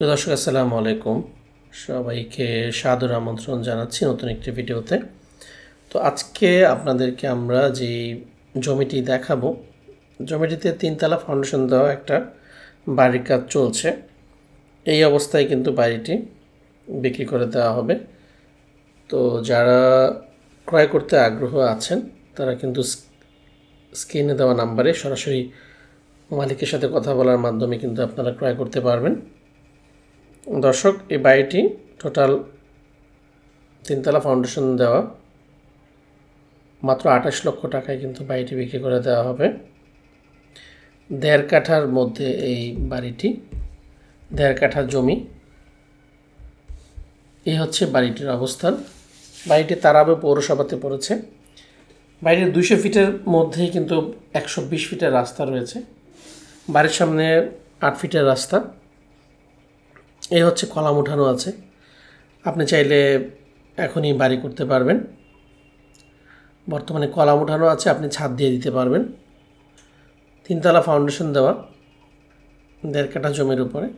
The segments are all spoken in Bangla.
দর্শক আসসালামু আলাইকুম, সবাইকে সাদর আমন্ত্রণ জানাচ্ছি নতুন একটি ভিডিওতে। তো আজকে আপনাদেরকে আমরা যে জমিটি দেখাবো, জমিটিতে তিনতলা ফাউন্ডেশন দেওয়া একটা বাড়ির কাজ চলছে। এই অবস্থায় কিন্তু বাড়িটি বিক্রি করে দেওয়া হবে। তো যারা ক্রয় করতে আগ্রহ আছেন তারা কিন্তু স্ক্রিনে দেওয়া নাম্বারে সরাসরি মালিকের সাথে কথা বলার মাধ্যমে কিন্তু আপনারা ক্রয় করতে পারবেন। দর্শক, এই বাড়িটি টোটাল তিনতলা ফাউন্ডেশন দেওয়া, মাত্র 28 লক্ষ টাকায় কিন্তু বাড়িটি বিক্রি করে দেওয়া হবে। 1.5 কাঠার মধ্যে এই বাড়িটি, 1.5 কাঠা জমি। এই হচ্ছে বাড়িটির অবস্থান। বাড়িটি তারাবে পৌরসভাতে পড়েছে। বাড়িটির 200 ফিটের মধ্যেই কিন্তু 120 ফিটের রাস্তা রয়েছে। বাড়ির সামনে 8 ফিটের রাস্তা। এই হচ্ছে কলাম উঠানো আছে। আপনি চাইলে এখনই বাড়ি করতে পারবেন। বর্তমানে কলাম উঠানো আছে, আপনি ছাদ দিয়ে দিতে পারবেন। তিনতলা ফাউন্ডেশন দেওয়া, 1.5 কাঠা জমির উপরে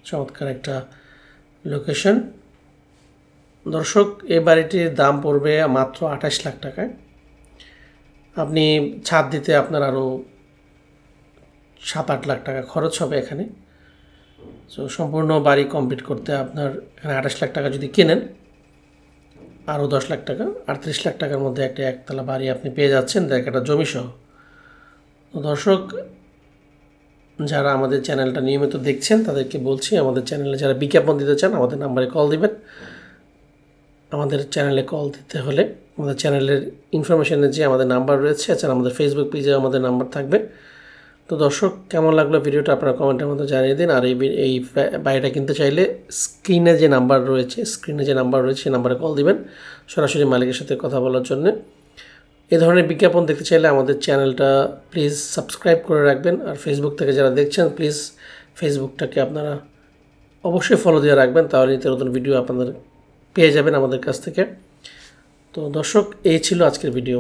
চমৎকার একটা লোকেশন। দর্শক, এই বাড়িটির দাম পড়বে মাত্র 28 লাখ টাকায়। আপনি ছাদ দিতে আপনার আরও 7-8 লাখ টাকা খরচ হবে এখানে। তো সম্পূর্ণ বাড়ি কমপ্লিট করতে আপনার এখানে 28 লাখ টাকা যদি কেনেন, আরও 10 লাখ টাকা, 38 লাখ টাকার মধ্যে একটা একতলা বাড়ি আপনি পেয়ে যাচ্ছেন 1.5 কাঠা জমি সহ। তো দর্শক, যারা আমাদের চ্যানেলটা নিয়মিত দেখছেন তাদেরকে বলছি, আমাদের চ্যানেলে যারা বিজ্ঞাপন দিতে চান আমাদের নাম্বারে কল দিবেন। আমাদের চ্যানেলে কল দিতে হলে আমাদের চ্যানেলের ইনফরমেশনে যে আমাদের নাম্বার রয়েছে, এছাড়া আমাদের ফেসবুক পেজে আমাদের নাম্বার থাকবে। তো দর্শক, কেমন লাগলো ভিডিওটা আপনারা কমেন্টের মধ্যে জানিয়ে দিন। আর এই বাড়িটা কিনতে চাইলে স্ক্রিনে যে নাম্বার রয়েছে সেই নাম্বারে কল দিবেন সরাসরি মালিকের সাথে কথা বলার জন্য। এই ধরনের বিজ্ঞাপন দেখতে চাইলে আমাদের চ্যানেলটা প্লিজ সাবস্ক্রাইব করে রাখবেন। আর ফেসবুক থেকে যারা দেখছেন প্লিজ ফেসবুকটাকে আপনারা অবশ্যই ফলো দিয়ে রাখবেন, তাহলে নিত্য নতুন ভিডিও আপনাদের পেয়ে যাবেন আমাদের কাছ থেকে। তো দর্শক, এই ছিল আজকের ভিডিও।